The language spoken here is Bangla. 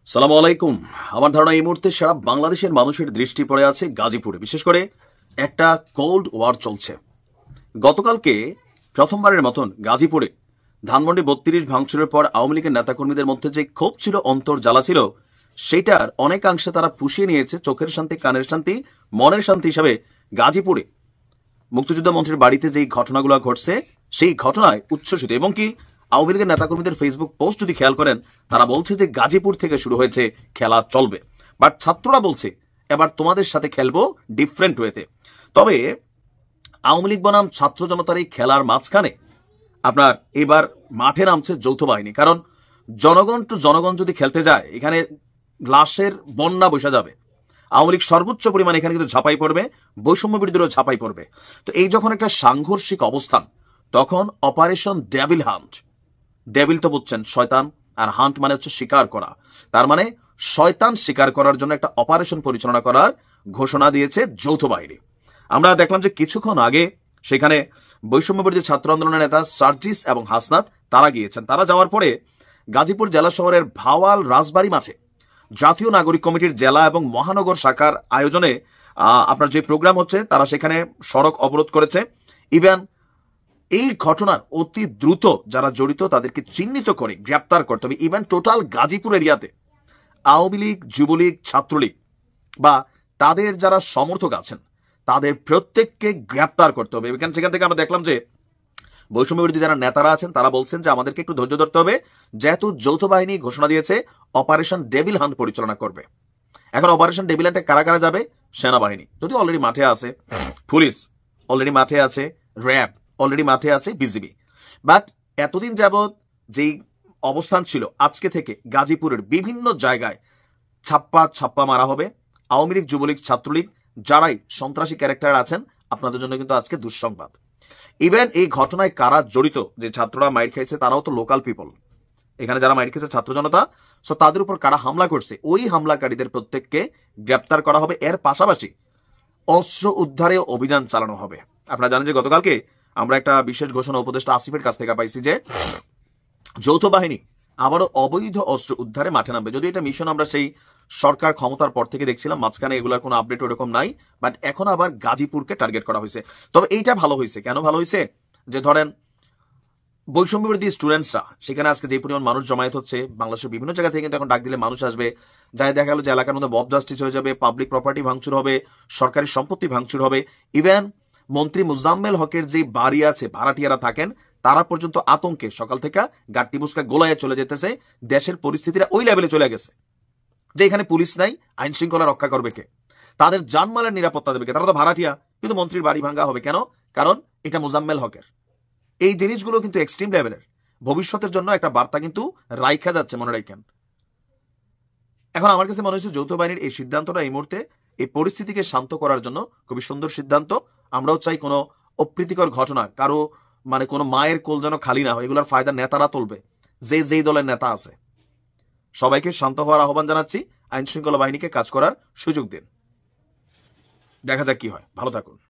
সালামু আলাইকুম। আমার ধারণা এই মুহূর্তে সারা বাংলাদেশের মানুষের দৃষ্টি পড়ে আছে গাজীপুরে। বিশেষ করে একটা কোল্ড ওয়ার চলছে। গতকালকে প্রথমবারের মতন গাজীপুরে ধানমন্ডি ৩২ ভাঙচুরের পর আওয়ামী লীগের নেতাকর্মীদের মধ্যে যে ক্ষোভ ছিল, অন্তর জ্বালা ছিল, সেটার অনেকাংশে তারা পুষিয়ে নিয়েছে চোখের শান্তি, কানের শান্তি, মনের শান্তি হিসাবে গাজীপুরে মুক্তিযোদ্ধা মন্ত্রীর বাড়িতে যেই ঘটনাগুলো ঘটছে সেই ঘটনায় উচ্ছ্বসিত। এবং কি আওয়ামী লীগের নেতাকর্মীদের ফেসবুক পোস্ট যদি খেয়াল করেন, তারা বলছে যে গাজীপুর থেকে শুরু হয়েছে, খেলা চলবে। বাট ছাত্ররা বলছে এবার তোমাদের সাথে খেলবো ডিফারেন্ট ওয়েতে। তবে আওয়ামী লীগ বনাম ছাত্র জনতার এই খেলার মাঝখানে আপনার এবার মাঠে নামছে যৌথ বাহিনী। কারণ জনগণ টু জনগণ যদি খেলতে যায়, এখানে লাশের বন্যা বসে যাবে। আওয়ামী লীগ সর্বোচ্চ পরিমাণ এখানে কিন্তু ঝাঁপাই পড়বে, বৈষম্য বিরোধীরাও ঝাঁপাই পড়বে। তো এই যখন একটা সাংঘর্ষিক অবস্থান, তখন অপারেশন ডেভিল হান্ট, ডেভিল তো বুঝছেন শয়তান, আর হান্ট মানে হচ্ছে শিকার করা, তার মানে শয়তান শিকার করার জন্য একটা অপারেশন পরিচালনা করার ঘোষণা দিয়েছে যৌথ বাহিনী। আমরা দেখলাম যে কিছুক্ষণ আগে সেখানে বৈষম্য বিরোধী ছাত্র আন্দোলনের নেতা সার্জিস এবং হাসনাত তারা গিয়েছেন। তারা যাওয়ার পরে গাজীপুর জেলা শহরের ভাওয়াল রাজবাড়ী মাঠে জাতীয় নাগরিক কমিটির জেলা এবং মহানগর শাখার আয়োজনে আপনার যে প্রোগ্রাম হচ্ছে, তারা সেখানে সড়ক অবরোধ করেছে। ইভেন এই ঘটনার অতি দ্রুত যারা জড়িত তাদেরকে চিহ্নিত করে গ্রেপ্তার করতে হবে। ইভেন টোটাল গাজীপুর এরিয়াতে আওয়ামী লীগ, যুবলীগ, ছাত্রলীগ বা তাদের যারা সমর্থক আছেন তাদের প্রত্যেককে গ্রেপ্তার করতে হবে। সেখান থেকে আমরা দেখলাম যে বৈষম্য বিরোধী যারা নেতারা আছেন তারা বলছেন যে আমাদেরকে একটু ধৈর্য ধরতে হবে, যেহেতু যৌথ বাহিনী ঘোষণা দিয়েছে অপারেশন ডেভিল হান্ট পরিচালনা করবে। এখন অপারেশন ডেভিল হান্টে কারা কারা যাবে? সেনাবাহিনী যদি অলরেডি মাঠে আছে, পুলিশ অলরেডি মাঠে আছে, র্যাব অলরেডি মাঠে আছে, বিজিবি। বাট এতদিন যাবৎ যেই অবস্থান ছিল, আজকে থেকে গাজীপুরের বিভিন্ন জায়গায় ছাপ্পা মারা হবে। আওয়ামী লীগ, যুবলীগ, ছাত্রলীগ যারাই সন্ত্রাসী ক্যারেক্টার আছেন, আপনাদের জন্য কিন্তু আজকে দুঃসংবাদ। ইভেন এই ঘটনায় কারা জড়িত, যে ছাত্ররা মাইর খেয়েছে তারাও তো লোকাল পিপল। এখানে যারা মাইর খেয়েছে ছাত্র জনতা, সো তাদের উপর কারা হামলা করছে, ওই হামলাকারীদের প্রত্যেককে গ্রেপ্তার করা হবে। এর পাশাপাশি অস্ত্র উদ্ধারে অভিযান চালানো হবে। আপনারা জানেন যে গতকালকে আমরা একটা বিশেষ ঘোষণা উপদেষ্টা আসিফের কাছ থেকে পাইছি যে যৌথ বাহিনী আবারও অবৈধ অস্ত্র উদ্ধারে মাঠে নামবে। যদি এটা মিশন আমরা সেই সরকার ক্ষমতার পর থেকে দেখছিলাম, মাঝখানে এগুলোর কোনো আপডেট ওরকম নাই। বাট এখন আবার গাজীপুরকে টার্গেট করা হয়েছে। তবে এইটা ভালো হয়েছে। কেন ভালো হয়েছে? যে ধরেন বৈষম্য বিরোধী স্টুডেন্টসরা সেখানে আজকে যে পরিমাণ মানুষ জমায়েত হচ্ছে, বাংলাদেশের বিভিন্ন জায়গা থেকে কিন্তু এখন ডাক দিলে মানুষ আসবে। যাই দেখা গেল যে এলাকার মধ্যে মব জাস্টিস হয়ে যাবে, পাবলিক প্রপার্টি ভাঙচুর হবে, সরকারি সম্পত্তি ভাঙচুর হবে। ইভেন মন্ত্রী মুজাম্মেল হকের যে বাড়ি আছে, ভাড়াটিয়ারা থাকেন, তারা পর্যন্ত আতঙ্কে সকাল থেকে গাট্টি বুসকা গোলায় চলে যেতেছে। দেশের পরিস্থিতিটা ওই লেভেলে চলে গেছে যে এখানে পুলিশ নাই, আইন শৃঙ্খলা রক্ষা করবে কে? তাদের জানমালের নিরাপত্তা দেবে কে? তারা তো ভাড়াটিয়া, কিন্তু মন্ত্রীর বাড়ি ভাঙ্গা হবে কেন? কারণ এটা মুজাম্মেল হকের। এই জিনিসগুলো কিন্তু এক্সট্রিম লেভেলের। ভবিষ্যতের জন্য একটা বার্তা কিন্তু রাইখা যাচ্ছে, মনে রাখেন। এখন আমার কাছে মনে হচ্ছে যৌথ বাহিনীর এই সিদ্ধান্তটা এই মুহূর্তে এই পরিস্থিতিকে শান্ত করার জন্য খুবই সুন্দর সিদ্ধান্ত। আমরাও চাই কোনো অপ্রীতিকর ঘটনা, কারো মানে কোনো মায়ের কোল যেন খালি না হয়। এগুলোর ফায়দা নেতারা তুলবে, যেই দলের নেতা আছে। সবাইকে শান্ত হওয়ার আহ্বান জানাচ্ছি, আইন শৃঙ্খলা বাহিনীকে কাজ করার সুযোগ দিন। দেখা যাক কি হয়। ভালো থাকুন।